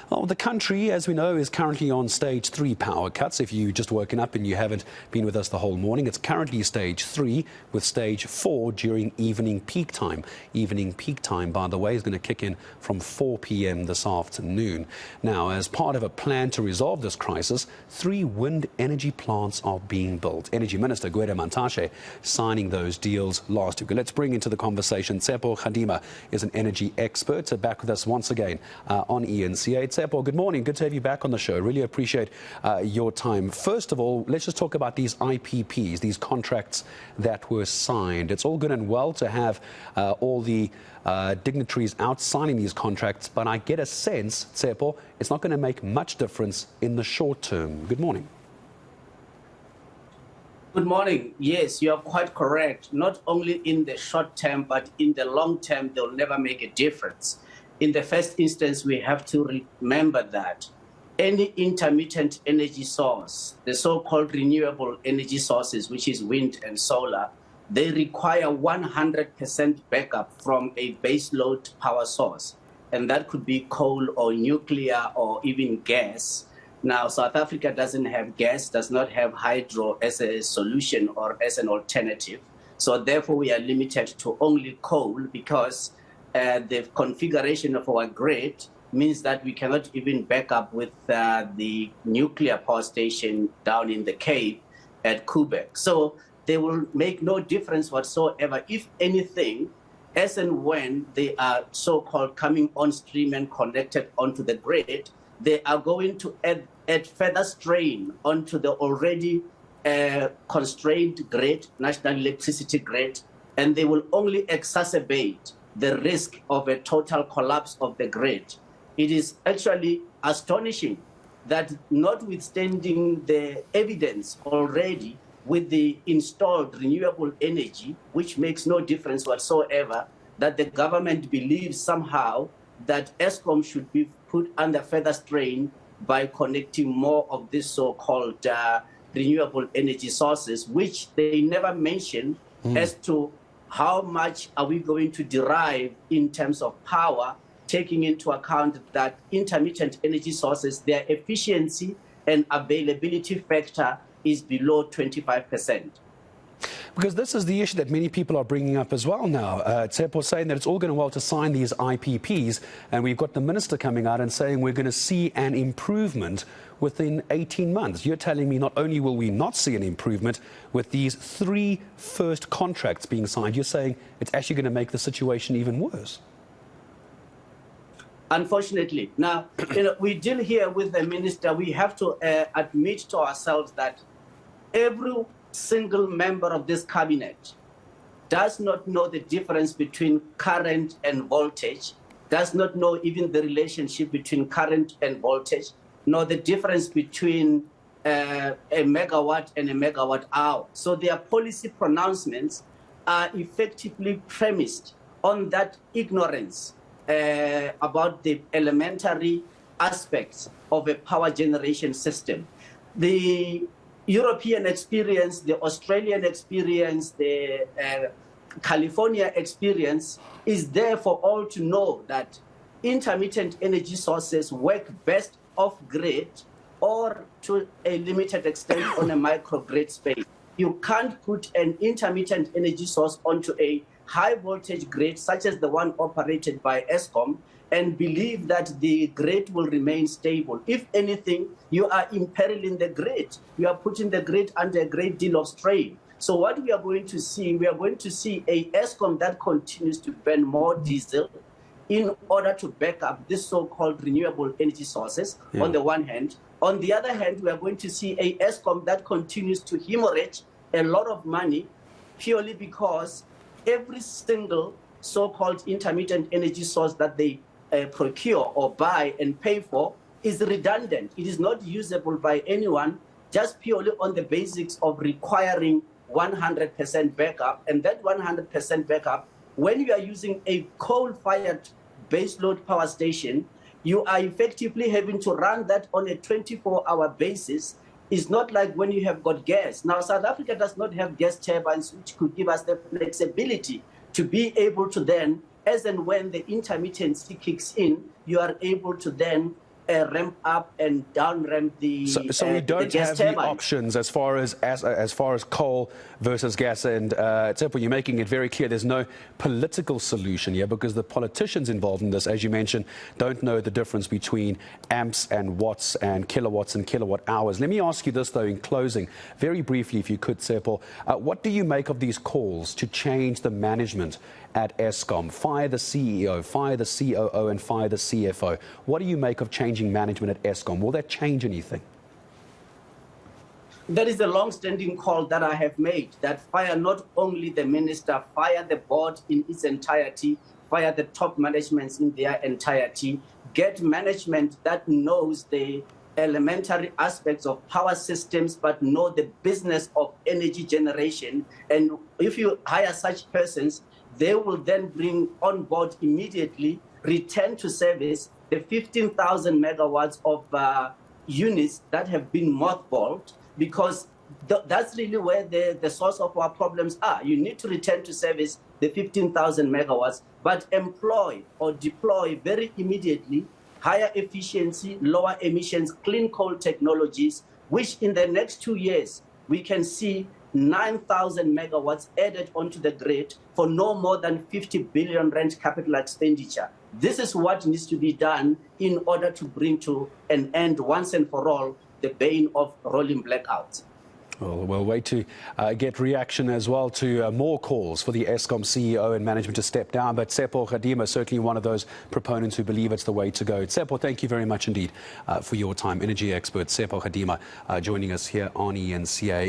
Well, the country, as we know, is currently on stage 3 power cuts. If you've just woken up and you haven't been with us the whole morning, it's currently stage 3 with stage 4 during evening peak time. Evening peak time, by the way, is going to kick in from 4 p.m. this afternoon. Now, as part of a plan to resolve this crisis, 3 wind energy plants are being built. Energy Minister Gwede Mantashe signing those deals last week. Let's bring into the conversation Tshepo Kgadima is an energy expert, back with us once again on eNCA. Tshepo, good morning. Good to have you back on the show. Really appreciate your time. First of all, let's just talk about these IPPs, these contracts that were signed. It's all good and well to have all the dignitaries out signing these contracts, but I get a sense, Tshepo, it's not going to make much difference in the short term. Good morning. Good morning. Yes, you are quite correct. Not only in the short term, but in the long term, they'll never make a difference. In the first instance, we have to remember that any intermittent energy source, the so-called renewable energy sources, which is wind and solar, they require 100% backup from a baseload power source. And that could be coal or nuclear or even gas. Now, South Africa doesn't have gas, does not have hydro as a solution or as an alternative. So therefore, we are limited to only coal because the configuration of our grid means that we cannot even back up with the nuclear power station down in the Cape at Quebec. So they will make no difference whatsoever. If anything, as and when they are so-called coming on stream and connected onto the grid, they are going to add further strain onto the already constrained grid, national electricity grid, and they will only exacerbate the risk of a total collapse of the grid. It is actually astonishing that notwithstanding the evidence already with the installed renewable energy, which makes no difference whatsoever, that the government believes somehow that Eskom should be put under further strain by connecting more of these so-called renewable energy sources, which they never mention as to how much are we going to derive in terms of power, taking into account that intermittent energy sources, their efficiency and availability factor is below 25%. Because this is the issue that many people are bringing up as well now. Tshepo saying that it's all going well to sign these IPPs, and we've got the minister coming out and saying we're going to see an improvement within 18 months. You're telling me not only will we not see an improvement with these 3 first contracts being signed, you're saying it's actually going to make the situation even worse. Unfortunately. Now, we deal here with the minister. We have to admit to ourselves that every single member of this cabinet does not know the difference between current and voltage, does not know even the relationship between current and voltage, nor the difference between a megawatt and a megawatt hour. So their policy pronouncements are effectively premised on that ignorance about the elementary aspects of a power generation system. The European experience, the Australian experience, the California experience is there for all to know that intermittent energy sources work best off-grid or to a limited extent on a microgrid space. You can't put an intermittent energy source onto a high voltage grid such as the one operated by Eskom and believe that the grid will remain stable. If anything, you are imperiling the grid. You are putting the grid under a great deal of strain. So what we are going to see, we are going to see a Eskom that continues to burn more diesel in order to back up this so-called renewable energy sources on the one hand. On the other hand, we are going to see a Eskom that continues to hemorrhage a lot of money purely because every single so-called intermittent energy source that they procure or buy and pay for is redundant. It is not usable by anyone just purely on the basics of requiring 100% backup. And that 100% backup, when you are using a coal-fired baseload power station, you are effectively having to run that on a 24-hour basis. It's not like when you have got gas. Now, South Africa does not have gas turbines, which could give us the flexibility to be able to then, as and when the intermittency kicks in, you are able to then ramp up and down ramp the So we don't gas have the turbines. options as far as coal versus gas. And Tshepo, you're making it very clear there's no political solution here because the politicians involved in this, as you mentioned, don't know the difference between amps and watts and kilowatt hours. Let me ask you this, though, in closing, very briefly, if you could, Tshepo, what do you make of these calls to change the management at Eskom? Fire the CEO, fire the COO, and fire the CFO. What do you make of changing management at Eskom? Will that change anything? That is a long-standing call that I have made, that fire not only the minister, fire the board in its entirety, fire the top managements in their entirety, get management that knows the elementary aspects of power systems, but know the business of energy generation. And if you hire such persons, they will then bring on board immediately, return to service the 15,000 megawatts of units that have been mothballed, because that's really where the source of our problems are. You need to return to service the 15,000 megawatts, but employ or deploy very immediately higher efficiency, lower emissions, clean coal technologies, which in the next 2 years, we can see 9,000 megawatts added onto the grid for no more than 50 billion rand capital expenditure. This is what needs to be done in order to bring to an end once and for all the bane of rolling blackouts. Well, we'll wait to get reaction as well to more calls for the Eskom CEO and management to step down. But Tshepo Kgadima is certainly one of those proponents who believe it's the way to go. Tshepo, thank you very much indeed for your time. Energy expert Tshepo Kgadima joining us here on eNCA.